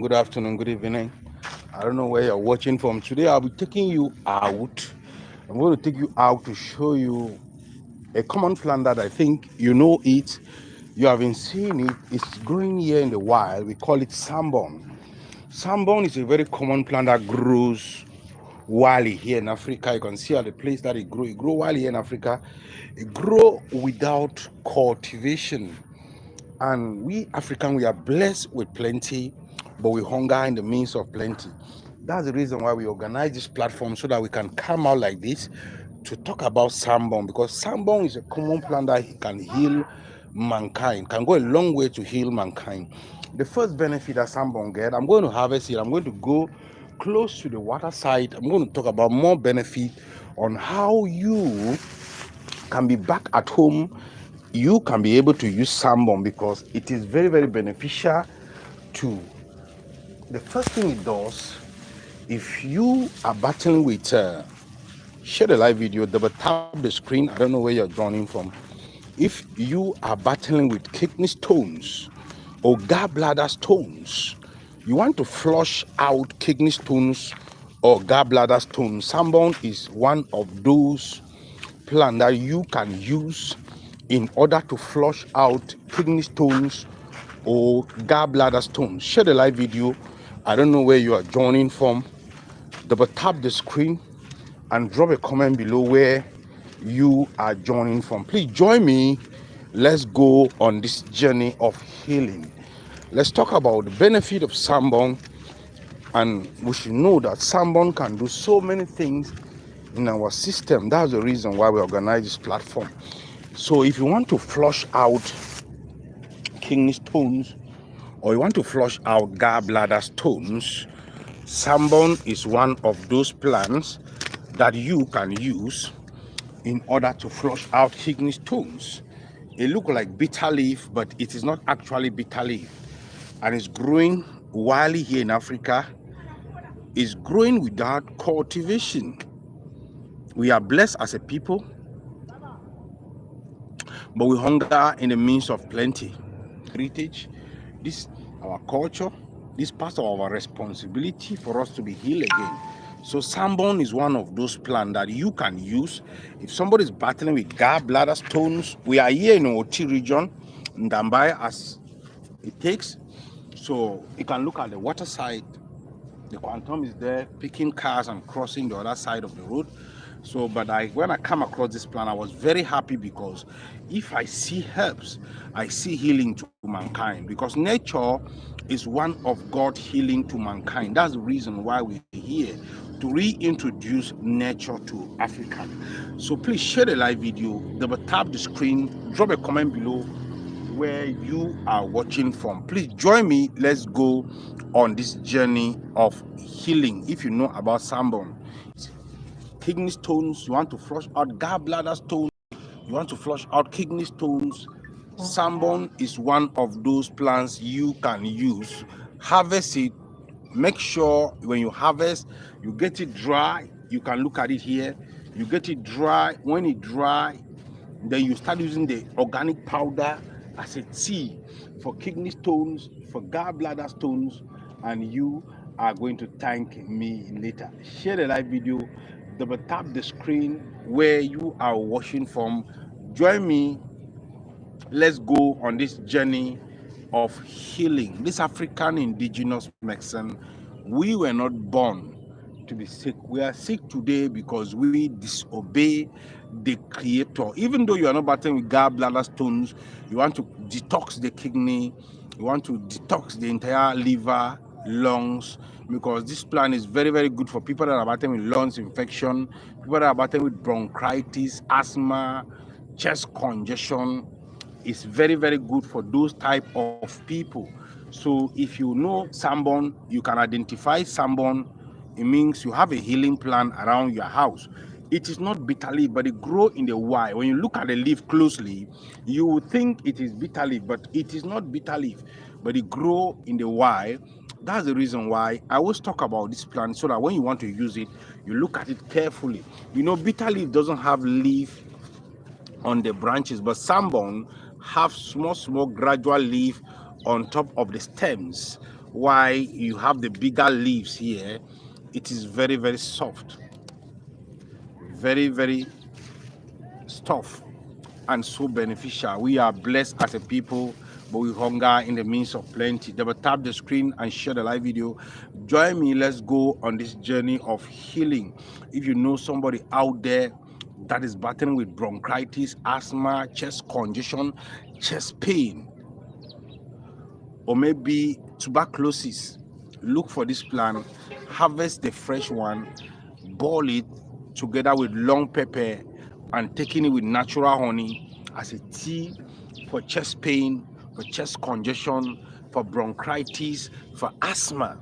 Good afternoon, good evening. I don't know where you're watching from. Today I'll be taking you out. I'm going to take you out to show you a common plant that I think you know it. You have been seeing it. It's growing here in the wild. We call it Sambong. Sambong is a very common plant that grows wildly here in Africa. You can see at the place that it grows. It grows wildly here in Africa. It grows without cultivation. And we African, we are blessed with plenty, but we hunger in the means of plenty. That's the reason why we organize this platform so that we can come out like this to talk about Sambong, because Sambong is a common plant that can heal mankind, can go a long way to heal mankind. The first benefit that Sambong get, I'm going to harvest it. I'm going to go close to the water side. I'm going to talk about more benefit on how you can be back at home. You can be able to use Sambong because it is very, very beneficial to. The first thing it does, if you are battling with, share the live video, double tap the screen. I don't know where you're joining from. If you are battling with kidney stones or gallbladder stones, you want to flush out kidney stones or gallbladder stones, Sambong is one of those plants that you can use in order to flush out kidney stones or gallbladder stones. Share the live video. I don't know where you are joining from. Double tap the screen and drop a comment below where you are joining from. Please join me. Let's go on this journey of healing. Let's talk about the benefit of Sambong, and we should know that Sambong can do so many things in our system. That's the reason why we organize this platform. So if you want to flush out kidney stones or you want to flush out gallbladder stones, Sambong is one of those plants that you can use in order to flush out kidney stones. It looks like bitter leaf, but it is not actually bitter leaf, and it's growing wildly here in Africa. It's growing without cultivation. We are blessed as a people, but we hunger in the midst of plenty. Heritage, this our culture, this part of our responsibility for us to be healed again. So Sambong is one of those plants that you can use if somebody is battling with gallbladder stones. We are here in Oti region, in Dambai, as it takes. So you can look at the water side. The quantum is there, picking cars and crossing the other side of the road. So, but when I come across this plant, I was very happy because if I see herbs, I see healing to mankind, because nature is one of God healing to mankind. That's the reason why we're here, to reintroduce nature to Africa. So please share the live video, double tap the screen, drop a comment below where you are watching from. Please join me. Let's go on this journey of healing. If you know about Sambong, kidney stones, you want to flush out gallbladder stones, you want to flush out kidney stones, Sambong is one of those plants you can use. Harvest it. Make sure when you harvest, you get it dry. You can look at it here. You get it dry. When it dry, then you start using the organic powder as a tea for kidney stones, for gallbladder stones, and you are going to thank me later. Share the live video, double tap the screen where you are watching from. Join me. Let's go on this journey of healing. This African indigenous medicine, we were not born to be sick. We are sick today because we disobey the Creator. Even though you are not battling with gallbladder stones, you want to detox the kidney, you want to detox the entire liver, lungs, because this plant is very, very good for people that are battling with lungs infection, people that are battling with bronchitis, asthma, chest congestion. Is very, very good for those type of people. So if you know Sambong, you can identify Sambong. It means you have a healing plan around your house. It is not bitter leaf, but it grow in the wild. When you look at the leaf closely, you would think it is bitter leaf, but it is not bitter leaf, but it grow in the wild. That's the reason why I always talk about this plant, so that when you want to use it, you look at it carefully. You know, bitter leaf doesn't have leaf on the branches, but Sambong have small gradual leaf on top of the stems why you have the bigger leaves here. It is very, very soft, very, very tough, and so beneficial. We are blessed as a people, but we hunger in the midst of plenty. Double tap the screen and share the live video. Join me. Let's go on this journey of healing. If you know somebody out there that is battling with bronchitis, asthma, chest congestion, chest pain, or maybe tuberculosis, look for this plant. Harvest the fresh one, boil it together with long pepper, and taking it with natural honey as a tea for chest pain, for chest congestion, for bronchitis, for asthma.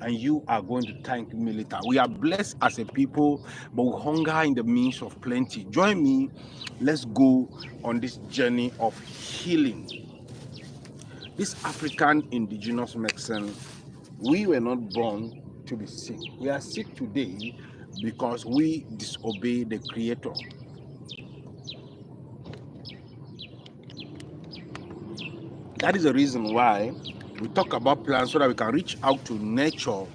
And you are going to thank me later. We are blessed as a people, but we hunger in the midst of plenty. Join me. Let's go on this journey of healing. This African indigenous medicine, we were not born to be sick. We are sick today because we disobey the Creator. That is the reason why we talk about plants, so that we can reach out to nature,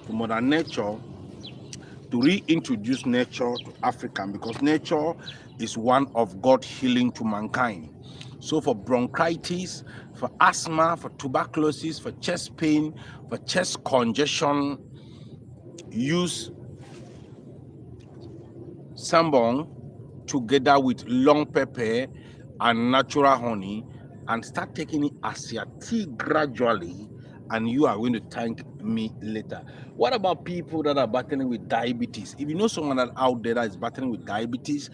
to Mother Nature, to reintroduce nature to Africa, because nature is one of God's healing to mankind. So for bronchitis, for asthma, for tuberculosis, for chest pain, for chest congestion, use Sambong together with long pepper and natural honey, and start taking it as your tea gradually, and you are going to thank me later. What about people that are battling with diabetes? If you know someone that out there that is battling with diabetes,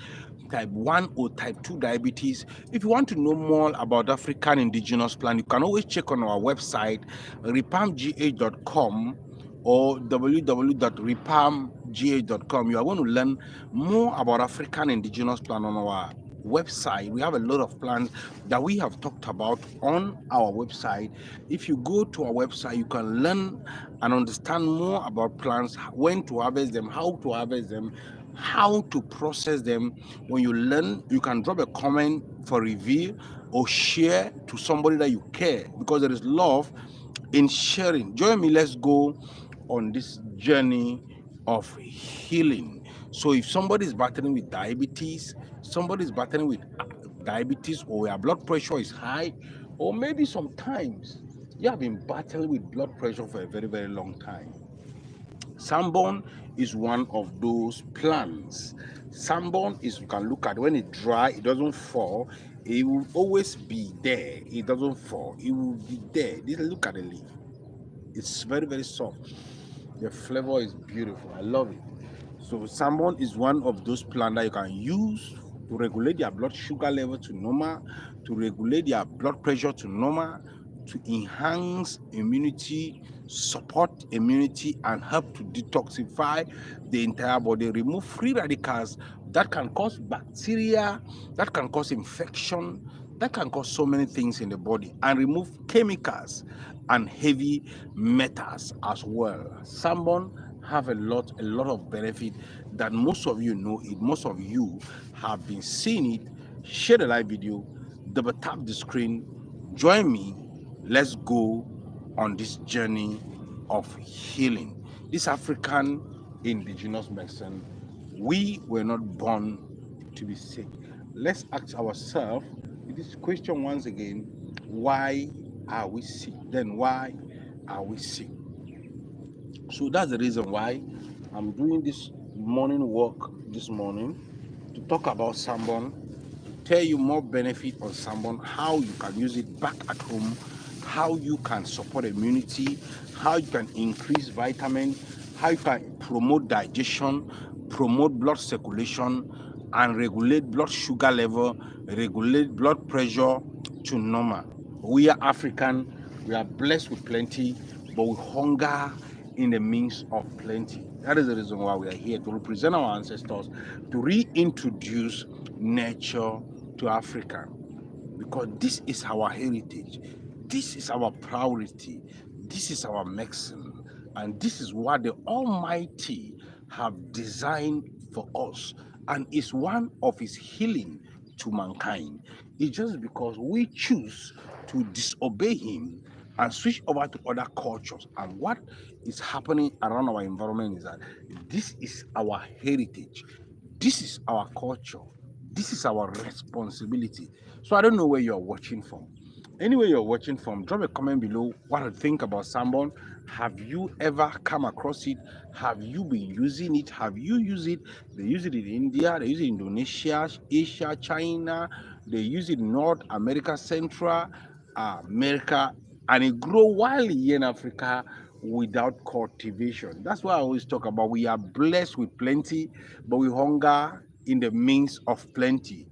type 1 or type 2 diabetes, if you want to know more about African indigenous plant, you can always check on our website, ripamgh.com or www.ripamgh.com. You are going to learn more about African indigenous plant on our website. We have a lot of plants that we have talked about on our website. If you go to our website, you can learn and understand more about plants, when to harvest them, how to harvest them, how to process them. When you learn, you can drop a comment for review or share to somebody that you care, because there is love in sharing. Join me. Let's go on this journey of healing. So if somebody is battling with diabetes, or your blood pressure is high, or maybe sometimes you have been battling with blood pressure for a very, very long time, Sambong is one of those plants. Sambong is, you can look at, when it dry, it doesn't fall. It will always be there. It doesn't fall. It will be there. Look at the leaf. It's very, very soft. The flavor is beautiful. I love it. So Sambong is one of those plants that you can use to regulate your blood sugar level to normal, to regulate your blood pressure to normal, to enhance immunity, support immunity, and help to detoxify the entire body, remove free radicals that can cause bacteria, that can cause infection, that can cause so many things in the body, and remove chemicals and heavy metals as well. Sambong have a lot of benefit that most of you know it, most of you have been seeing it. Share the live video, double tap the screen, join me. Let's go on this journey of healing. This African indigenous medicine, we were not born to be sick. Let's ask ourselves this question once again: why are we sick? Then why are we sick? So that's the reason why I'm doing this morning walk this morning, to talk about Sambong, to tell you more benefit on Sambong, how you can use it back at home, how you can support immunity, how you can increase vitamin, how you can promote digestion, promote blood circulation, and regulate blood sugar level, regulate blood pressure to normal. We are African, we are blessed with plenty, but we hunger in the midst of plenty. That is the reason why we are here, to represent our ancestors, to reintroduce nature to Africa, because this is our heritage, this is our priority, this is our medicine, and this is what the Almighty have designed for us, and is one of His healing to mankind. It's just because we choose to disobey Him and switch over to other cultures. And what is happening around our environment is that this is our heritage, this is our culture, this is our responsibility. So I don't know where you're watching from. Anywhere you're watching from, drop a comment below what you think about Sambong. Have you ever come across it? Have you been using it? Have you used it? They use it in India, they use it in Indonesia, Asia, China, they use it in North America, Central America, and it grow wildly here in Africa without cultivation. That's why I always talk about we are blessed with plenty, but we hunger in the means of plenty.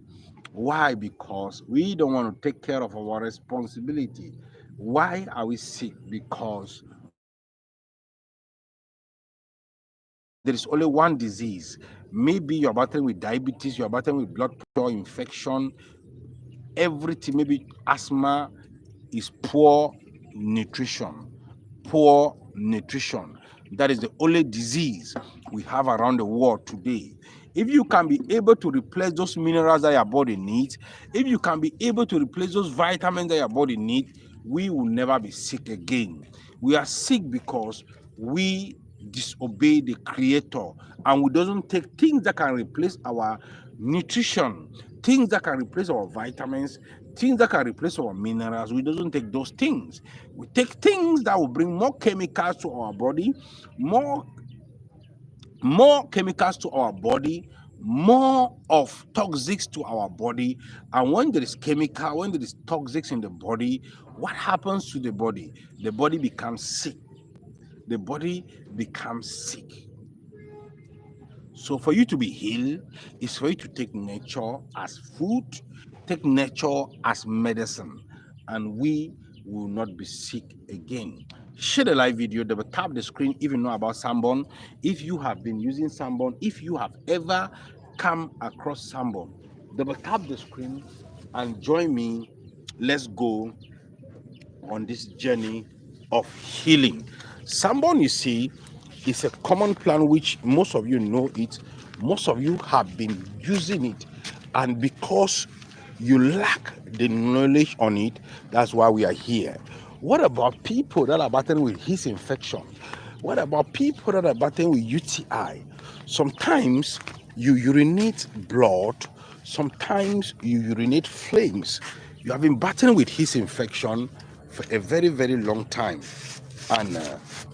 Why? Because we don't want to take care of our responsibility. Why are we sick? Because there is only one disease. Maybe you're battling with diabetes, you're battling with blood pressure, infection, everything, maybe asthma, is poor nutrition. Poor nutrition. That is the only disease we have around the world today. If you can be able to replace those minerals that your body needs, if you can be able to replace those vitamins that your body needs, we will never be sick again. We are sick because we disobey the creator and we doesn't take things that can replace our nutrition, things that can replace our vitamins, things that can replace our minerals. We doesn't take those things. We take things that will bring more chemicals to our body, more chemicals to our body, more of toxics to our body. And when there is chemical, when there is toxics in the body, what happens to the body? The body becomes sick. The body becomes sick. So for you to be healed is for you to take nature as food, take nature as medicine, and we will not be sick again. Share the live video, double tap the screen if you know about Sambong, if you have been using Sambong, if you have ever come across Sambong, double tap the screen and join me. Let's go on this journey of healing. Sambong, you see, is a common plant which most of you know it, most of you have been using it, and because you lack the knowledge on it, that's why we are here. What about people that are battling with his infection? What about people that are battling with UTI? Sometimes you urinate blood, sometimes you urinate flames. You have been battling with his infection for a very, very long time. And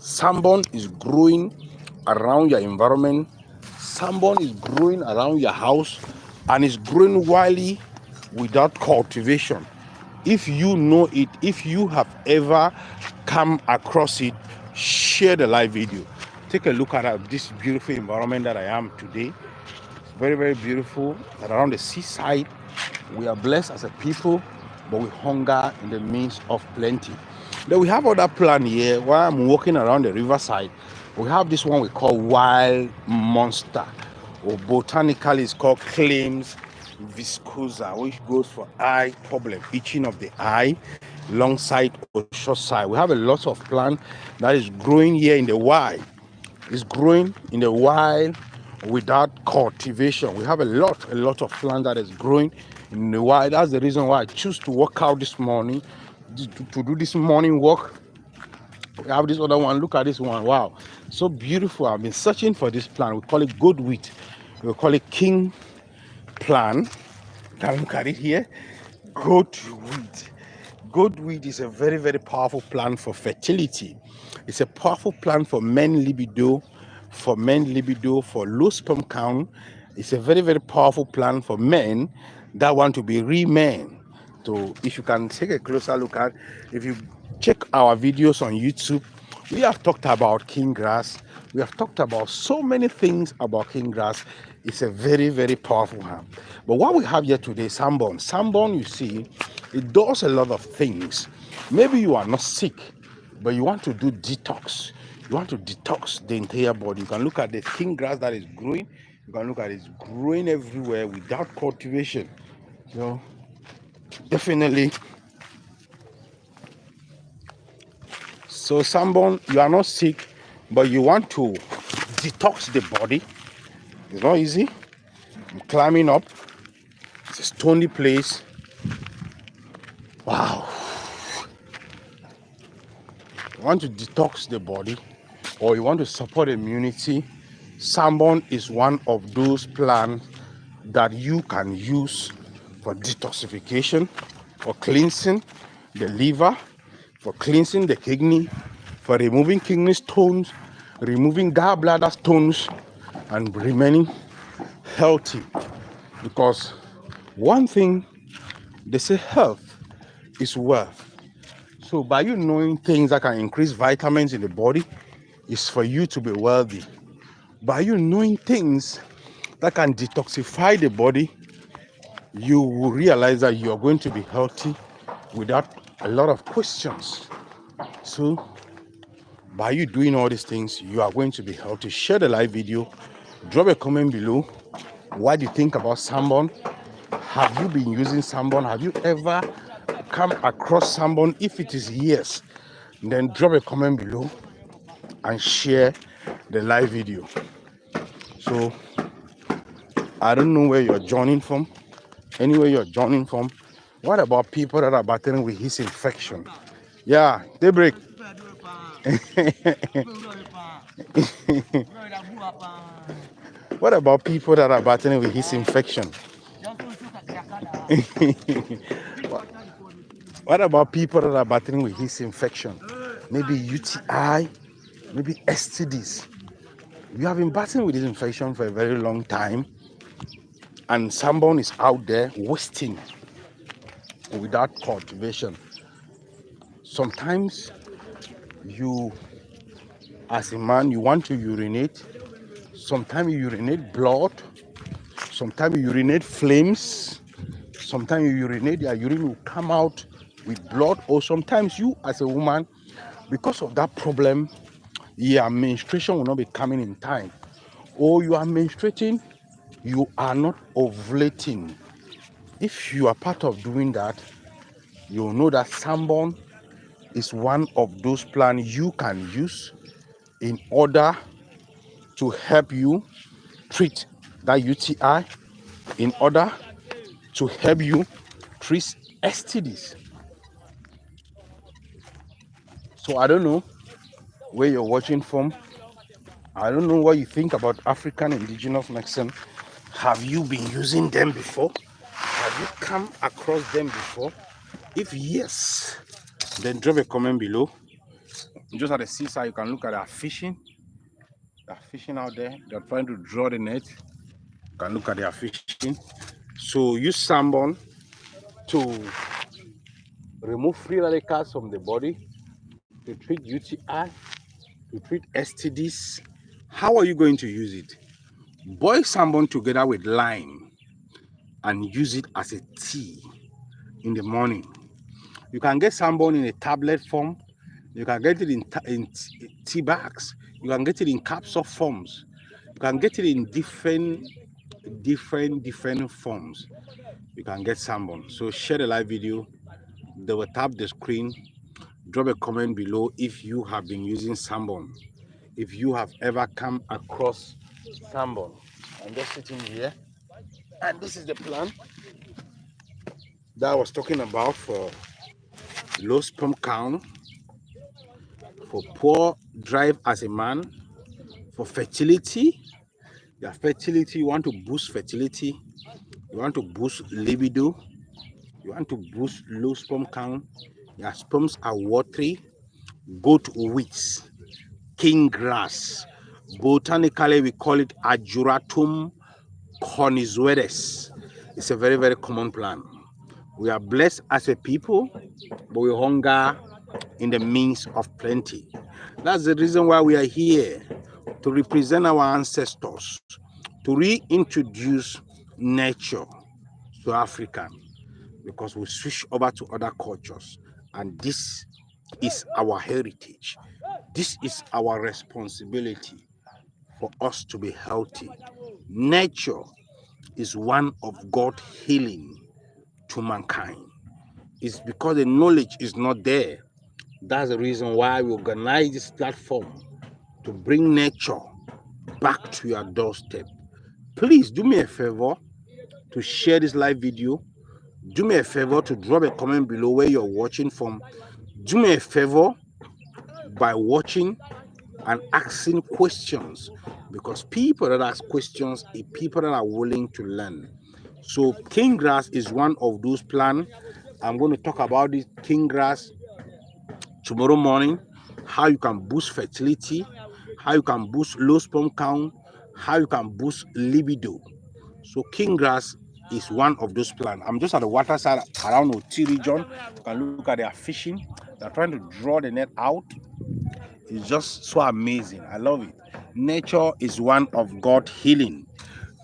Sambong is growing around your environment. Sambong is growing around your house and is growing wildly without cultivation. If you know it, if you have ever come across it, share the live video. Take a look at this beautiful environment that I am today. It's very, very beautiful. Around the seaside, we are blessed as a people, but we hunger in the midst of plenty. Then we have other plant here. While I'm walking around the riverside, we have this one we call wild monster, or botanically it's called claims viscosa, which goes for eye problem, itching of the eye, long side or short side. We have a lot of plant that is growing here in the wild. It's growing in the wild without cultivation. We have a lot of plant that is growing in the wild. That's the reason why I choose to work out this morning, to do this morning walk. We have this other one. Look at this one. Wow, so beautiful. I've been searching for this plant. We call it goat wheat. We call it king plant. Can look at it here. Goat wheat. Goat wheat is a very, very powerful plant for fertility. It's a powerful plant for men libido, for low sperm count. It's a very, very powerful plant for men that want to be real men. So if you can take a closer look at, if you check our videos on YouTube, we have talked about king grass. We have talked about so many things about king grass. It's a very, very powerful herb. But what we have here today, Sambong. Sambong, you see, it does a lot of things. Maybe you are not sick, but you want to do detox. You want to detox the entire body. You can look at the king grass that is growing. You can look at it, it's growing everywhere without cultivation. So definitely. So Sambong, you are not sick, but you want to detox the body. It's not easy. I'm climbing up. It's a stony place. Wow. want to detox the body, or you want to support immunity, Sambong is one of those plants that you can use for detoxification, for cleansing the liver, for cleansing the kidney, for removing kidney stones, removing gallbladder stones, and remaining healthy. Because one thing they say, health is wealth. So by you knowing things that can increase vitamins in the body, is for you to be wealthy. By you knowing things that can detoxify the body, you will realize that you are going to be healthy without a lot of questions. So by you doing all these things, you are going to be healthy. Share the live video. Drop a comment below. What do you think about Sambong? Have you been using Sambong? Have you ever come across Sambong? If it is yes, then drop a comment below and share the live video. So I don't know where you're joining from. Anywhere you're joining from. What about people that are battling with his infection? Yeah, daybreak. What about people that are battling with his infection? What about people that are battling with his infection? Maybe UTI, maybe STDs. You have been battling with this infection for a very long time, and Sambong is out there wasting without cultivation. Sometimes you, as a man, you want to urinate. Sometimes you urinate blood. Sometimes you urinate flames. Sometimes you urinate, your urine will come out with blood. Or sometimes you, as a woman, because of that problem, your menstruation will not be coming in time. Or you are menstruating, you are not ovulating. If you are part of doing that, you'll know that Sambong is one of those plants you can use in order to help you treat that UTI, in order to help you treat STDs. So I don't know where you're watching from. I don't know what you think about African indigenous medicine. Have you been using them before? Have you come across them before? If yes, then drop a comment below. Just at the seaside, you can look at our fishing. They're fishing out there. They're trying to draw the net. You can look at their fishing. So use Sambong to remove free radicals from the body, to treat UTI, to treat STDs. How are you going to use it? Boil Sambong together with lime and use it as a tea in the morning. You can get Sambong in a tablet form. You can get it in tea bags. You can get it in capsule forms. You can get it in different forms. You can get Sambong. So share the live video. They will tap the screen. Drop a comment below if you have been using Sambong. If you have ever come across Sambong. I'm just sitting here, and this is the plant that I was talking about for low sperm count, for poor drive as a man, for fertility. Your fertility, you want to boost fertility, you want to boost libido, you want to boost low sperm count, your sperms are watery, goat weeds, king grass. Botanically, we call it Ajuratum cornizuedes. It's a very, very common plant. We are blessed as a people, but we hunger in the midst of plenty. That's the reason why we are here, to represent our ancestors, to reintroduce nature to Africa, because we switch over to other cultures, and this is our heritage. This is our responsibility for us to be healthy. Nature is one of God's healing to mankind. It's because the knowledge is not there. That's the reason why we organize this platform, to bring nature back to your doorstep. Please do me a favor to share this live video. Do me a favor to drop a comment below where you're watching from. Do me a favor, by watching and asking questions, because people that ask questions are people that are willing to learn. So king grass is one of those plants. I'm going to talk about this king grass tomorrow morning, how you can boost fertility, how you can boost low sperm count, how you can boost libido. So king grass is one of those plants. I'm just at the water side around Oti region. You can look at their fishing. They're trying to draw the net out. It's just so amazing. I love it. Nature is one of God healing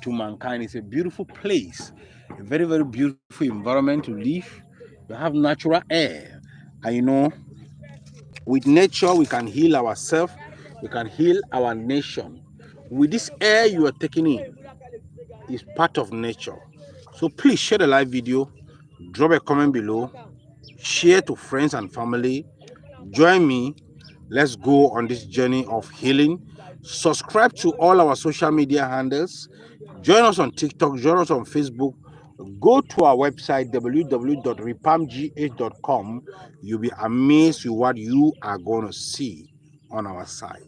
to mankind. It's a beautiful place, a very, very beautiful environment to live. You have natural air. And with nature, we can heal ourselves, we can heal our nation. With this air you are taking in, is part of nature. So please share the live video, drop a comment below, share to friends and family. Join me. Let's go on this journey of healing. Subscribe to all our social media handles. Join us on TikTok, join us on Facebook. Go to our website www.repamgh.com. You'll be amazed with what you are going to see on our site.